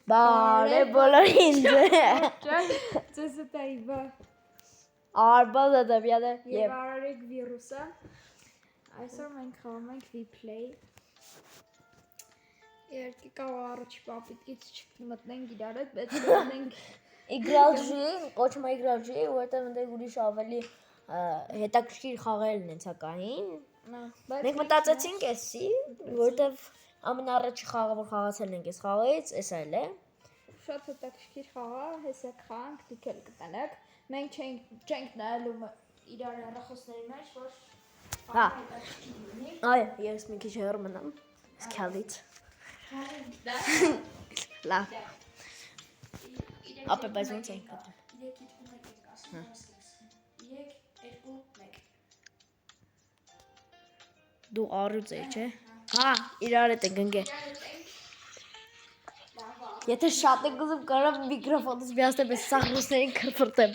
Բարե բոլորին Ձեզ է տայվա Արբազը դեպյադը և արարեք վիրուսը Այսօր մենք խաղում ենք V-Play Երկի կավ առաջի պապիտկից չմտնենք իրար հետ, բայց կմտնենք Իգրալջի, կոչում է իգրալջի, որտեղ ընդեղ ուրիշ ավելի հետաքրքիր խաղերն են ցակային Մենք մտածեցինք էսի, որտեղ ամենառաջի խաղը, որ խաղացել ենք այս խաղից, էս այլ է Շատ հետաքրքիր խաղ է, հեսեք խաղանք, դուք էլ կտանեք Մենք չենք նայելու իրար հեռախոսների մեջ, որ խաղը հետաքրքիր լինի Այո, ես մի քիչ հեռու մնամ, քյալից Լավ Ապե, բայց ոնց ենք կատում 3-2-1 ենք ասում, 3-2-1 Դու առյուծ է, չէ? Հա, իրար հետ ենք ընկե Եթե շատ եք ուզում կարամ միկրոֆոնս միացնեմ ես սաղրուսներին կրպրտեմ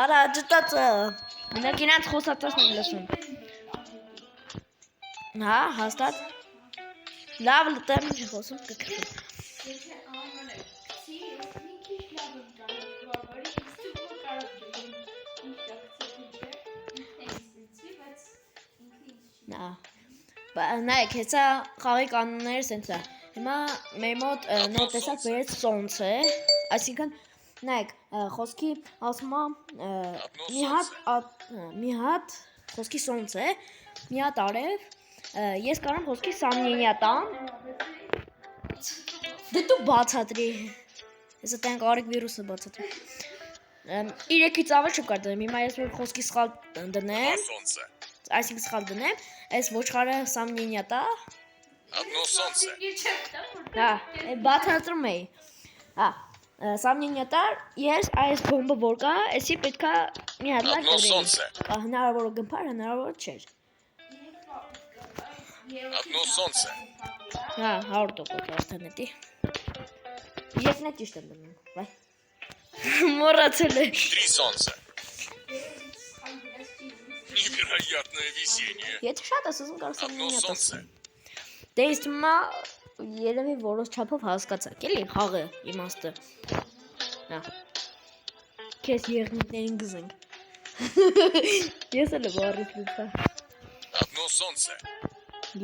Արա աջտածը Մենակ ինանց խոսացածն եմ լսում Հա, հաստատ Լավ լտեմ ինչ խոսում կկրպրեմ Նայեք, հեսա խաղի կանոնները սենց է Հիմա մեր մոտ նոր տեսակ բերեց սոնց է Այսինքն, նայեք, խոսքի ասմա մի հատ խոսքի սոնց է Մի հատ արև Ես կարամ խոսքի սամնենյա տամ Դե դու բացատրի Ես ատենք արեք վիրուսը բացատրի 3-ից ավել չկար դնեմ Հիմա ես որ խոսքի սխալ դնեմ Այսինքն սխալ դնեմ Այս ոչխարը սամնենյա տա Одно солнце Հա, բացատրում էի Հա, սամնենյա տար Ես այս բոմբը որ կա Էսի պետքա մի հատ լավ солнце Հնարավոր գմպար, հնարավոր չէր Одно солнце Հա, 100% արդեն էտի Երկն է ճիշտ եմ դնում Վայ Մորացել է 3 солнца Невероятное везение Եթե շատ ես ուզում կարող Одно սամնենյա տաս солнце Դե իսկ հիմա երևի որոշ չափով հասկացաք էլի խաղը իմաստը Հա Քեզ եղնիկներին գզենք Ես էլ եմ առիթ լուծա Одно солнце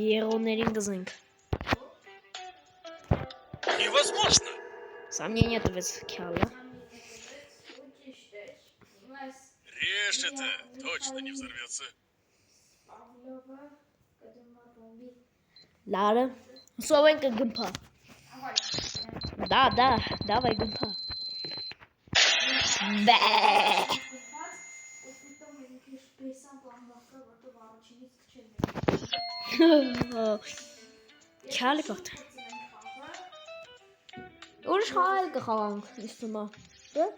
Եղոներին գզենք Невозможно Սամնենյա տվեց քյալը Режь это, точно не взорвется Լարը Սով ենք գմպա Da, давай գմպա Բե Քյալի պաղթ Ուրիշ խաղալ կխաղանք իստումա Դե?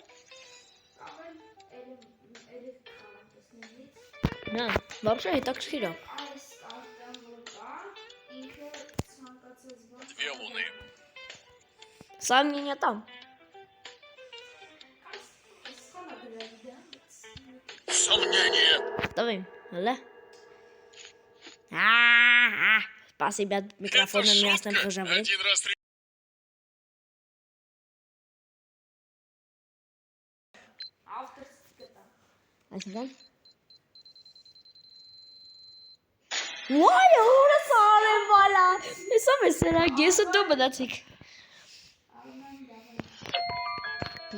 Նա, վարուշը հետաքրքիր է Две луны Սամնենյա տամ Сомнение Տվեմ, հլը Սպասի բյատ Это միկրոֆոնը միացնեմ шутка խժավրի Один раз Այսինքն Վայ, հորը սար եմ վալա Հեսով է սերակ, ես ու դու մնացիք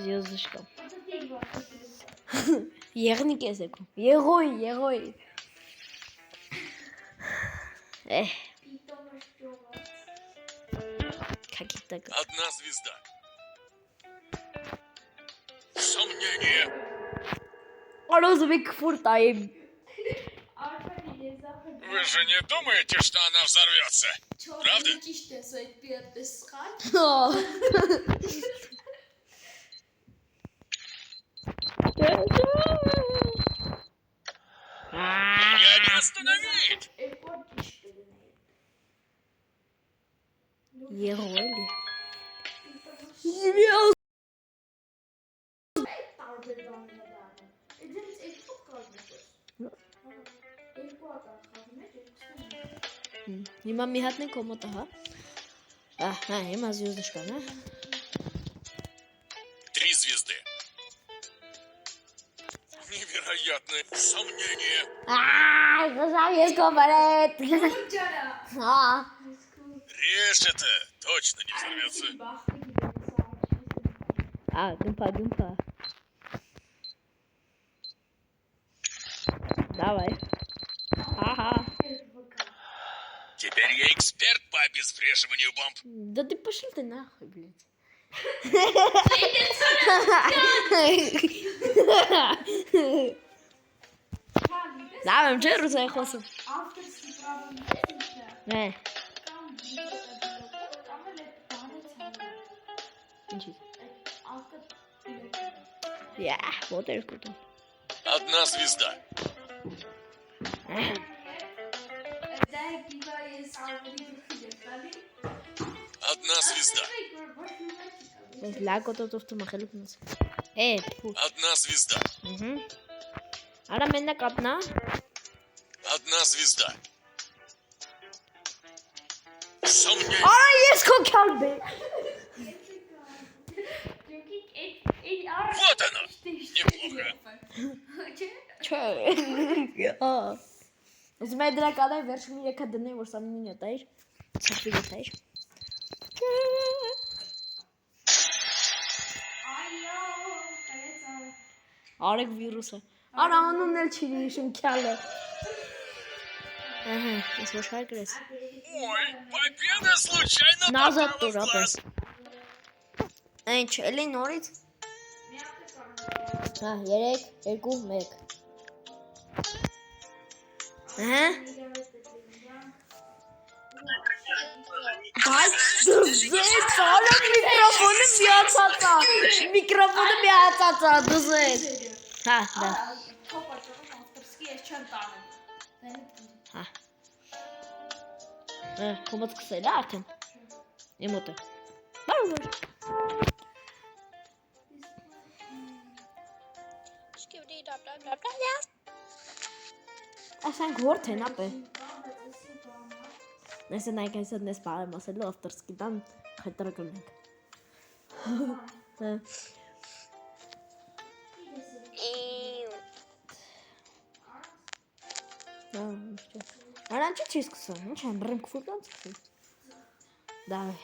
Զյոզышկամ Եղնիկ ես էքում, եղոյ Կակիտակ Одна звезда Сомнение Արոզում եք կվոր տայեմ Вы же не думаете, что она взорвется? Правда? Меня не остановить! Եղոյ էլի Հիմա մի հատն է կոմոտը, հա։ Ահա, հիմա звездочкան, հա։ 3 звезды. Невероятное сомнение. Գզավ ես կոմարետ։ Հա։ Режь это, точно не взорвется. Դումփա։ Давай. Ага. Теперь я эксперт по обезвреживанию бомб. Да ты пошел ты нахуй, блядь. Давай, че русай խոսում։ Ավտորսկի պրոբլեմներ Է, կամ կամ էլ այդ բանը ցանը։ ինչի։ Ավտո Յա, вот это круто։ 1 звезда. դա գիվա ես ավելի դեպտալի։ 1 звезда. Ես լակոտով մախելուկ նս։ Ֆու։ 1 звезда. Արա մենակ ապնա։ 1 звезда. Сомнение. Արա ես քո քալբե։ Вот оно. Неплохо. Չէ։ Ուզում եմ դրա կանայ վերջը մի եկա դնեմ, որ սա մինյոտ է։ Ցախվի գտայր։ Այո, կարեցա։ Արեք վիրուսը։ Արա անունն էլ չի հիշում քյալը։ Ահա, ես ոչ հայկրես։ Ой, победа случайно Назад попала в тура глаз. Ինչ, էլի նորից։ Հա, 3, 2, 1։ Ահա։ Բայց դուզեց, արա միկրոֆոնը միացած է, դուզեց։ Հա, դա։ Ավտորսկի ես չեմ տանում։ Հա։ Կոմոդ սկսել է արդեն։ Իմ մոտը։ Բարով։ Ասանք հորդ են ապե։ Նեսը նայք այսօր նես բարեմ ասելու ավտորսկի տան խետրակում ենք։ Արանչի չի սկսում, ինչ են բրեմ կվուրդան սկսում։ Դավայ։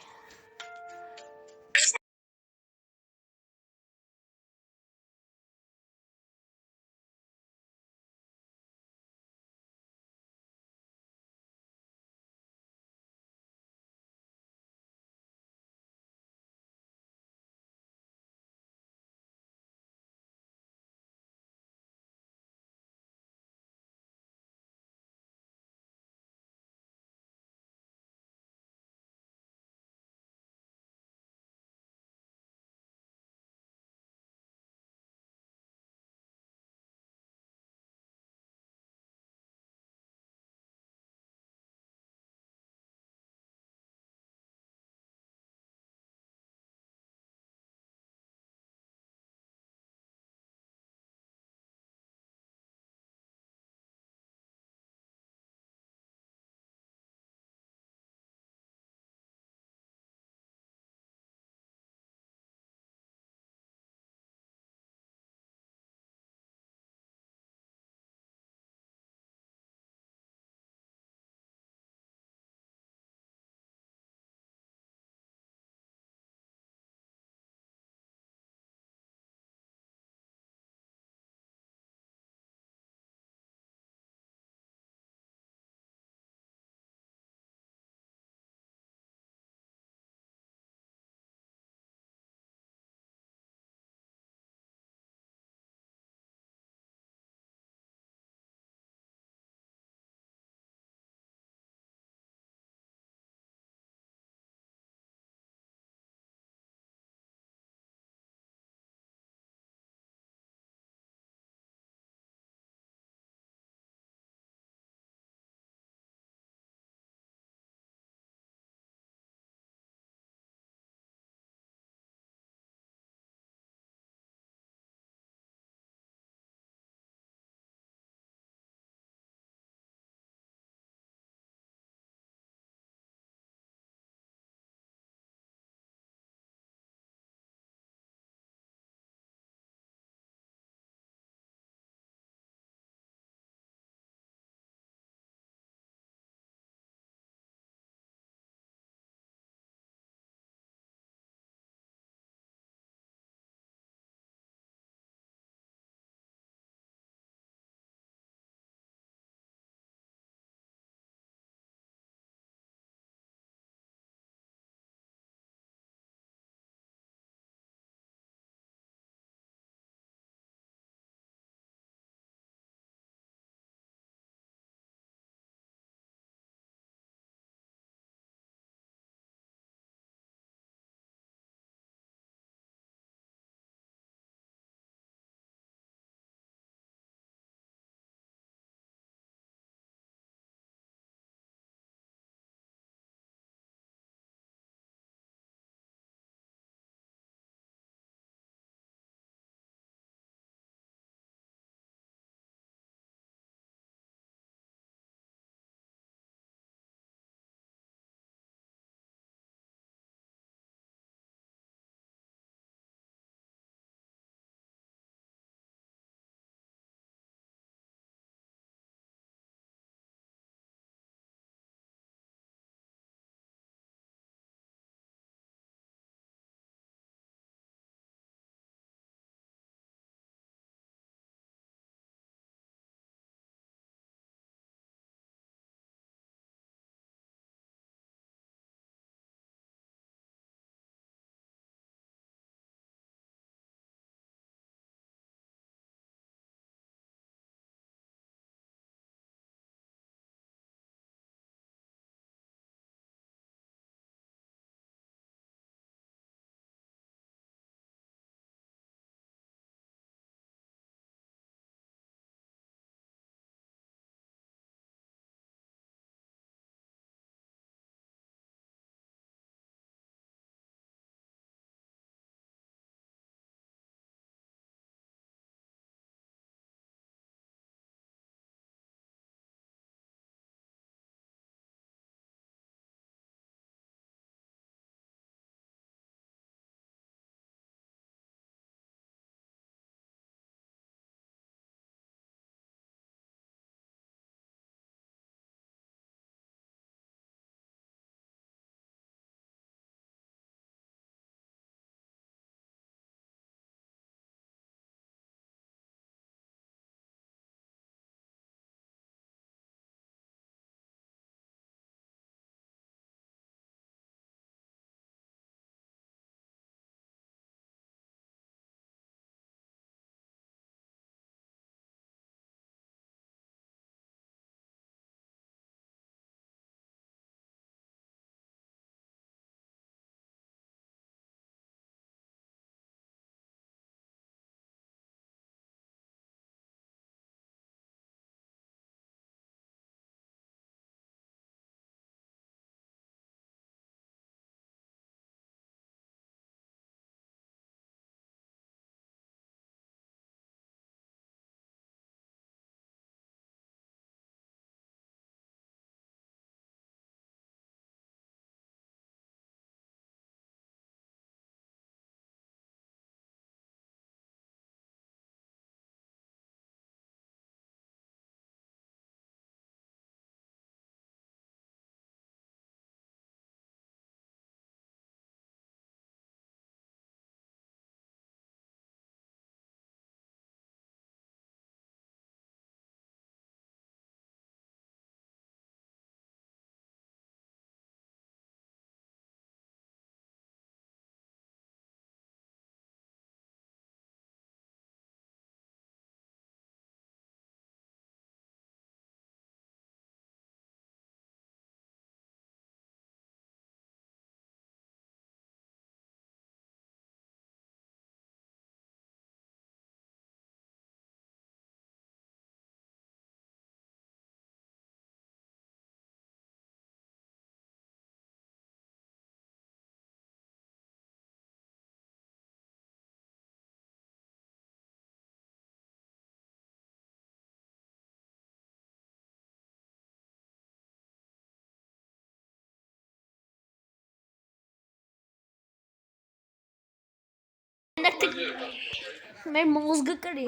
Մերտը մեր մոզգը կրի։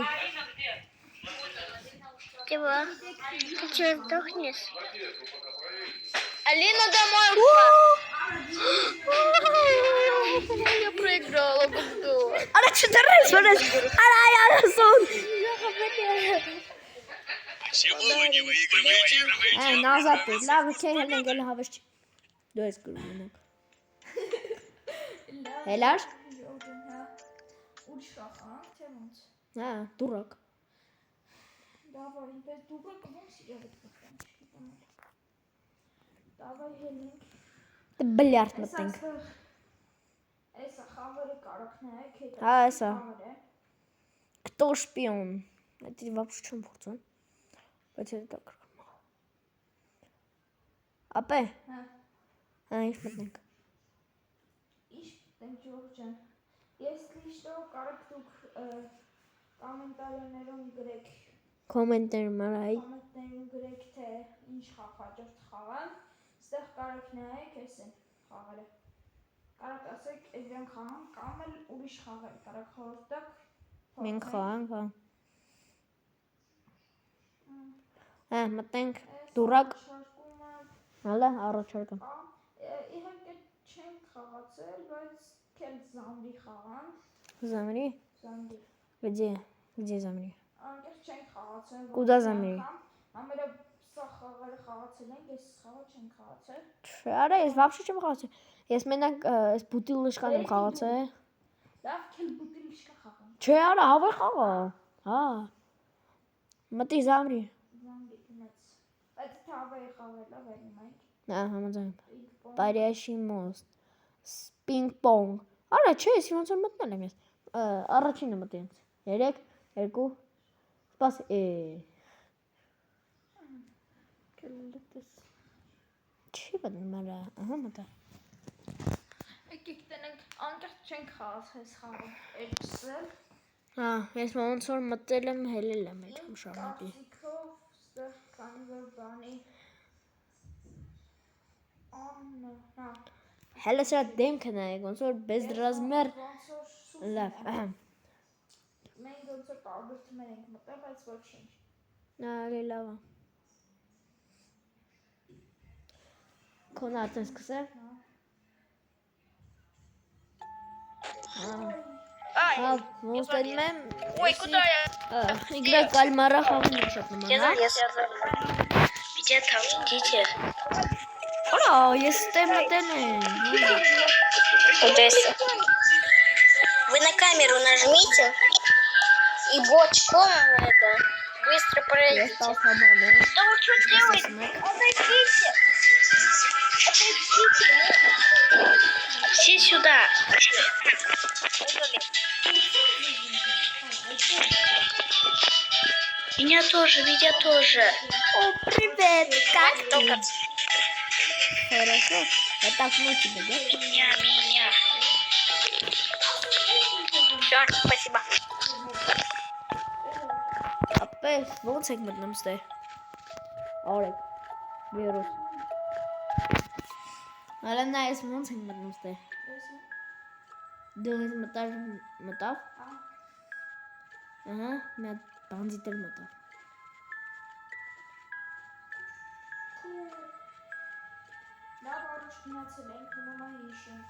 Чего? Ты что, сдохнешь? Алина домой ушла. Я проиграла гудок. Արա չդրես, վրես։ Արա այարասուն։ Почему вы не выигрываете? Նազատ է, լավ քե հելենք էլ հավես չի։ Դու ես գրում։ Հելար։ Ուրիշ խաղանք, թե ոնց։ Հա, դուրակ։ Դավայ, ինպես դուրակը ոնց իրավ է փոխվում։ Դավայ հելենք։ Դե բլյարդ մտենք։ Էսա խաղերը կարոք նայեք, հետո։ Հա, էսա։ Кто шпион? Это вообще չեմ փորձում։ Բայց դա կրկնում։ Ապե։ Հա։ Հա, ինչ մտնենք։ Ինչ տենք Ջորջան։ Ես լիշտո կարոք դուք կոմենտարներում գրեք։ Կոմենտներում արայ։ Կոմենտներում գրեք, թե ինչ խաղ հաջորդ խաղանք։ Ստեղ կարոք նայեք, էս են խաղերը։ Կարոք ասեք, այդրան խաղանք կամ էլ ուրիշ խաղեր, կարոք խորհրդակ։ Մենք խաղանք, հա։ Հա, մտնենք դուրակ։ Հələ առաջարկում։ Իհարկե չենք խաղացել, բայց քել զամրի խաղանք։ Զամրի։ Զամրի։ Где Զամրի։ Անկեղծ չենք խաղացել։ Կուտա Զամրի։ Ամերը սա խաղերը խաղացել ենք, ես խաղը չենք խաղացել։ Չէ, արա, ես вообще չեմ խաղացել։ Ես մենակ այս բուտիլիշկան եմ խաղացել։ Լավ, քել բուտիլիշկա խաղանք։ Չէ, արա, հավե խաղա։ Հա։ Մտի Զամրի։ Զամրի դնեց։ Բայց թավայի խաղելա վերնում ենք։ Հա, համաձայն։ Պինգ-պոնգ։ Բարյաշի մոստ։ Պինգ-պոնգ։ Արա, չէ, ես ոնց որ մտնել եմ ես։ Առաջինը մտի ինձ։ 3, 2։ Սպաս։ Չի բնում արա, ահա մտա։ Եկեք տենենք, անկեղծ չենք խաղացել այս խաղը։ Էջսել։ Հա, ես ոնց որ մտել եմ, հելել եմ այդ շարունակի։ Կարծիքով ստեղ քանի որ բանի հա Հələ սրա դեմքը նայեք, ոնց որ բեզրազմեր։ ոնց որ Լավ, ահա։ մենք ոնց որ տարբեր թիմեր ենք մտել, բայց ոչինչ։ Նայ լավ։ Քոնը արդեն սկսել։ Հա, ոնց դեմ եմ։ Ой, куда я? Игра кальмара խաղում եմ շատ նման, հա։ Где там? Идите. Արա, ես ստեմ մտել եմ։ Одесса. Вы на камеру нажмите и бочком это быстро Ես пройдите. 10 համար եմ։ Да вы что делаете? Отойдите. Отойдите. Все сюда. Меня тоже. О, привет, как ты? Только Хорошо. Я так ночью, да? меня. Все, спасибо. Ապե, ոնց եք մտնում ստե։ Արեք։ Վիրուս։ Հələ նա ես ոնց եք մտնում ստե։ Դու ես մտավ։ Ահա, մի բանդիտ էլ մտավ։ Լավ առաջ գնացել ենք, մնում է հիշում։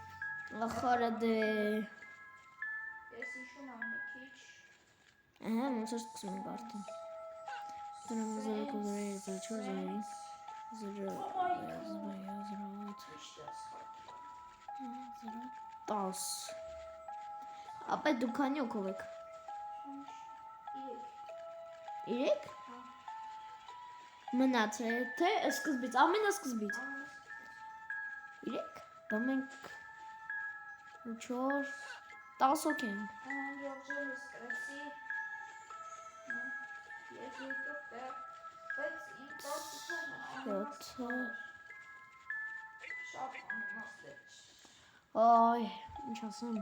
Ախարա դե։ Ես հիշում եմ մի քիչ։ Ահա, ոնց որ սկսում ենք արդեն։ Դրամ 10։ Ապա դու քանի օքով եք։ 3։ Մնացել թե սկզբից, ամենասկզբից։ 3։ Բա մենք 4 10 օք ենք։ Ջորջը սկրեցի։ Ես եկող տեղ, բայց իմ կարծիքով 7 շատ անիմաստ է։ Այ, ինչ ասեմ։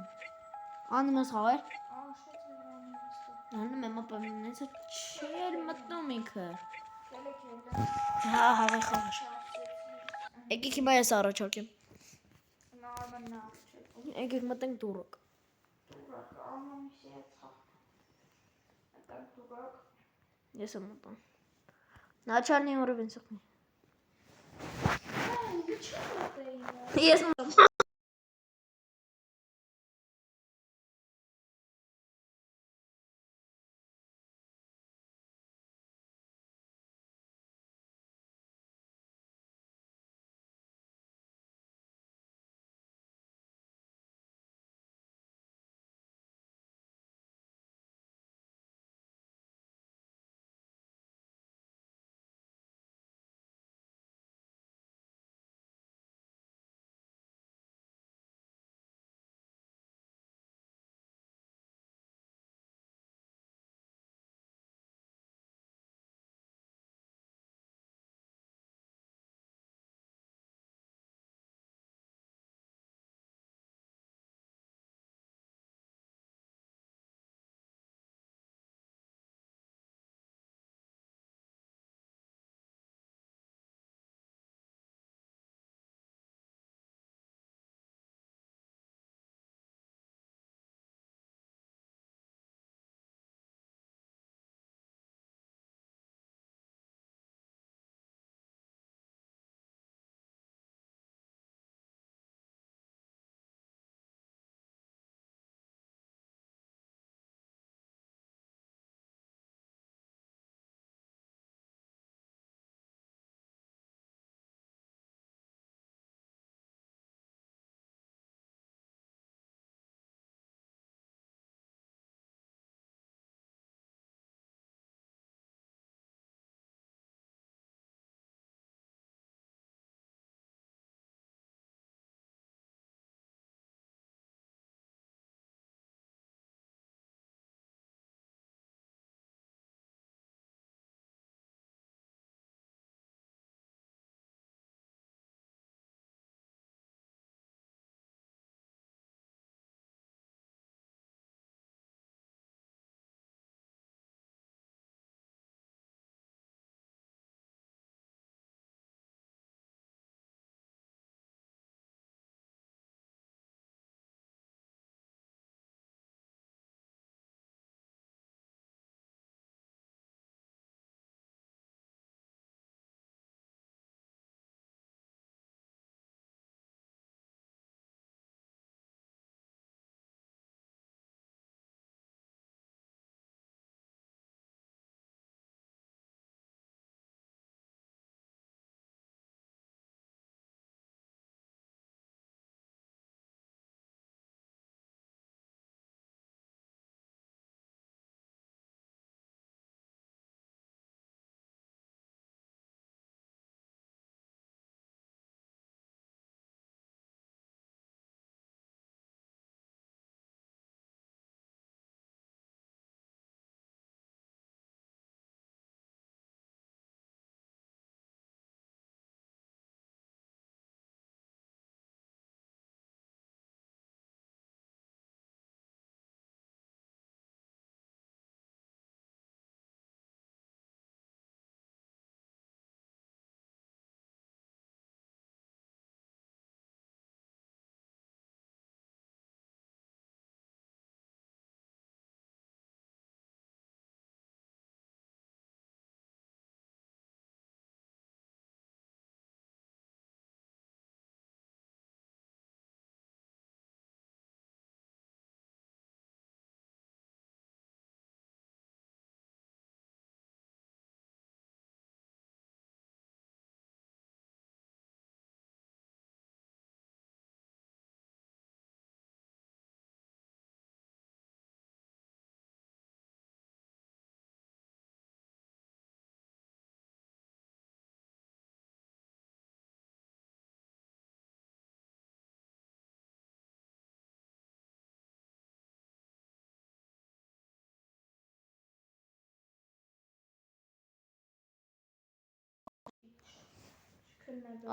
Անիմաս խաղեր։ Շատ անիմաստ է։ Հանում եմ ապա մնացա չեր մտնում ինքը։ Քելեք հելը։ Հա, հավե խաղեր։ Եկեք հիմա ես առաջարկեմ։ Նարմանա։ Եկեք մտենք դուրակ։ Դուրակ, արման Так, դուք Ես եմ մտան։ Начальный уровень սխմի։ Ես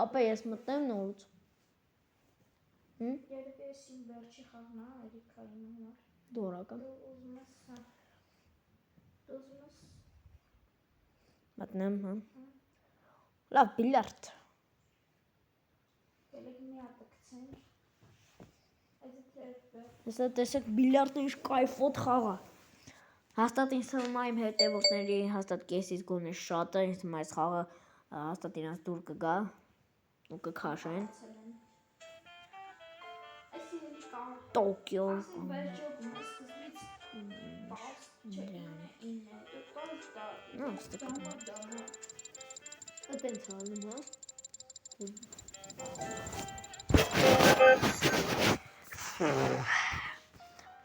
ապա ես մտնեմ նորից։ Երբ ես իմ վերջի խաղն է, Էրիկայի համար։ Դորական։ Ուզում ես, հա։ Ուզում ես։ Մտնեմ, հա։ Լավ, բիլիարդ։ Ելեք մի հատ գցենք։ Այդ Հեսա տեսեք բիլիարդը ինչ կայֆոտ խաղ է։ Հաստատ ինձ թվում է իմ հետևորդների հաստատ կեսից գոնե շատը ինձ թվում է այս խաղը հաստատ իրանց դուր կգա ու կքաշեն։ Տոկիո։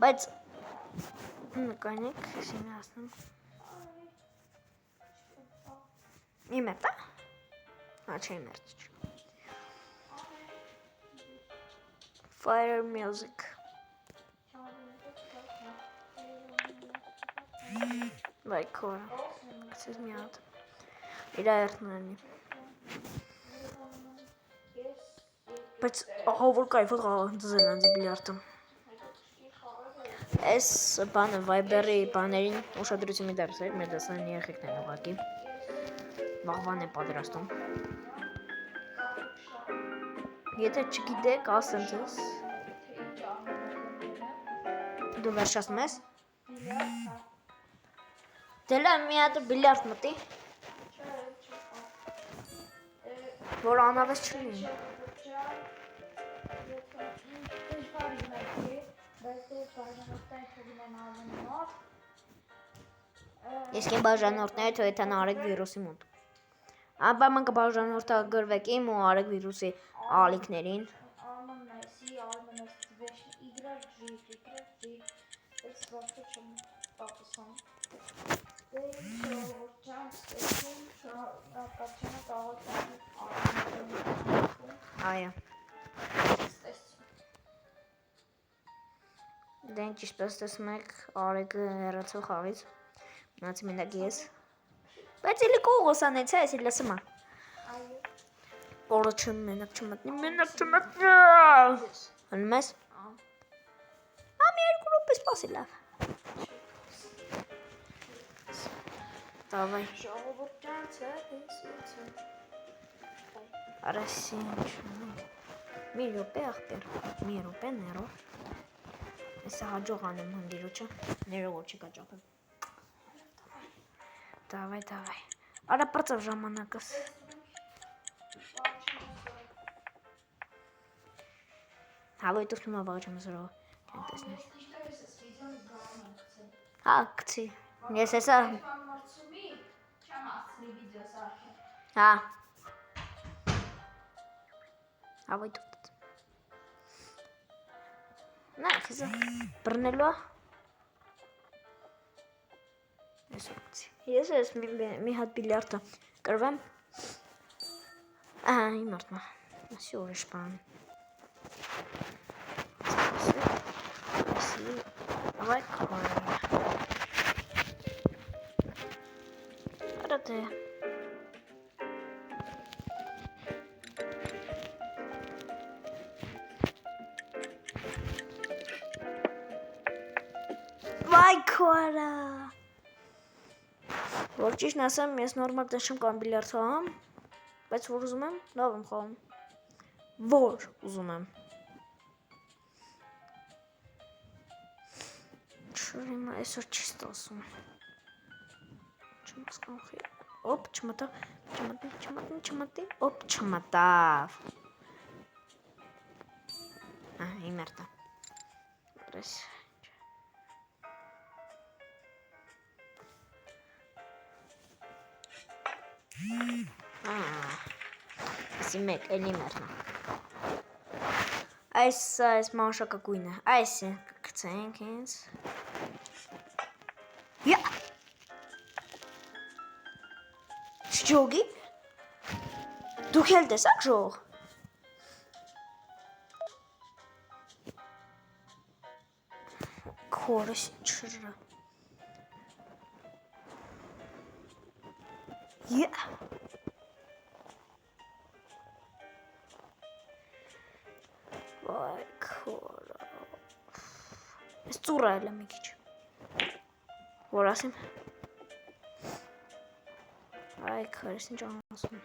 Բայց նկարեք, շինի ասնեմ։ Իմերտ է։ Հա, չէ իմերտ չէ։ Fire music։ Վայ քորա։ Կցես մի հատ։ Իրա երթնանի։ Բայց ահա որ կայֆը Զելանդի բիլիարդը։ Այս բանը Viber-ի բաներին ուշադրություն մի դարձրեք, մեր դասարանի երեխեքն են ուղղակի։ Վաղվան է պատրաստում։ Եթե չգիտեք, ասեմ ձեզ։ Դու վերջացնում ես։ Դելա մի հատ բիլիարդ մտի։ Որ անավես չլինի։ Ես կեմ բաժանորդները թոյթան արեք վիրուսի մոտ։ Ապաման կբաժանորդա գրվեք իմ ու արեք վիրուսի ալիքներին։ Այո։ Դեն ճիշտպես տեսնում եք արեգը հեռացող խաղից, մնացի մենակ ես, բայց էլի կողոս անեց է, այսի լսում է, որը մենակ չմտնի, հնում ես, ամի երկու ռոպե սպասի լավ, դավայ, արասի մի ռոպե աղպեր, մի ռոպե ներով, Եսա հաջող անեմ հնդիրոչը, ներողոր չի կաճապեմ։ Դավայ։ Արա պրծավ ժամանակս։ Հավոյ տուշնում ավաղ չեմ զրով, չեն տեսնել։ Հա, կցի, ես եսա։ Հա։ Հավոյ տուշտ։ Նա, քեզը բրնելու է։ Ես մի հատ բիլիարդը կրվեմ։ Ահա, իմ արդմա։ Ասի ուրիշ բան։ Ասի, ավայ կորը։ Արա թե։ Վայ քորա։ Որ ճիշտն ասեմ, ես նորմալ տես չեմ կարող բիլիարդ խաղամ, բայց որ ուզում եմ, լավ եմ խաղում։ Որ ուզում եմ։ Չոր հիմա այսօր չի ստասում։ Չեմ հասկանում խի։ Օպ, չմտավ, չմտի, օպ, չմտավ։ Իմ երտա։ Այս։ Ասի մեկ, էլի մերնա։ Այս մանշակագույն է, այս է կկցենք ինձ։ Յա! Չջոգի։ Դուք էլ տեսակ ժող։ Քորս չրա։ Յա! Վայ քորա։ Ես ծուռա էլ եմ մի քիչ։ Որ ասեմ։ Այ քորս ինչ անասում։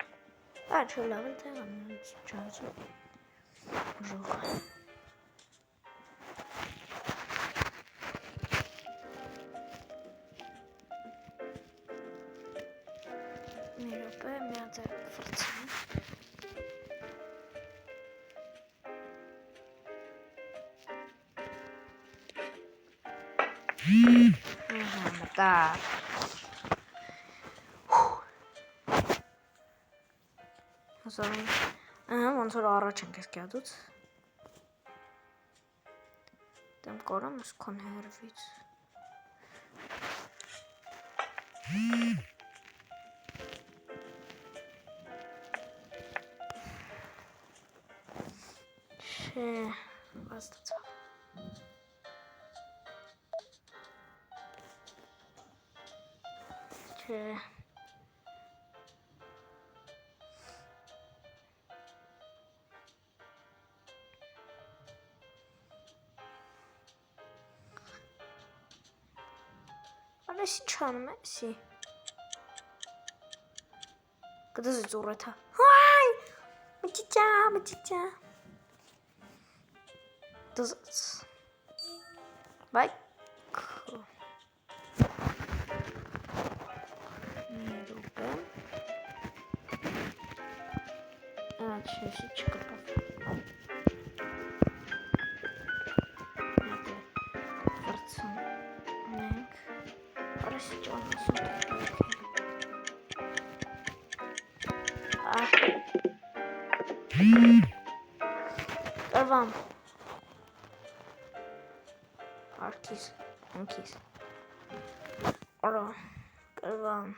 Չէ լավ է թե անց չացու։ Ժող։ Մի րոպե, մի հատ ֆրցնի։ Ահա, մտա։ Հուսով եմ, ոնց որ առաջ ենք ես կյադուց։ Դեմ կորամ ես կոն հերվից։ Չէ, վաստացավ։ Չէ։ Արես ինչ անում էսի։ Կդզի ծուրեթա։ Հայ, մճիճա։ Դզծ։ Բայ։ Մերուպը։ Չէ, չկպավ։ Վրցում ենք։ Արես ինչ անասում Կրվամ։ Արկիս, հոնքիս։ Արա, կրվամ։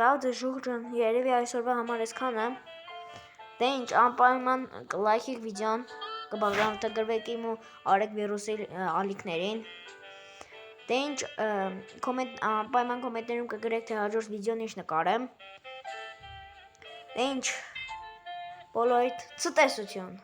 Լավ դե ժուղջան, երևի այսօրվա համար այսքան է։ Դե ինչ, անպայման կլայքեք վիդեոն, կբաղրամտագրվեք իմ ու Արեգ վիրուսի ալիքներին։ Դե ինչ, անպայման կոմենտներում կգրեք, թե հաջորդ վիդեոն ինչ նկարեմ։ Դե ինչ, բոլորիդ ցտեսություն։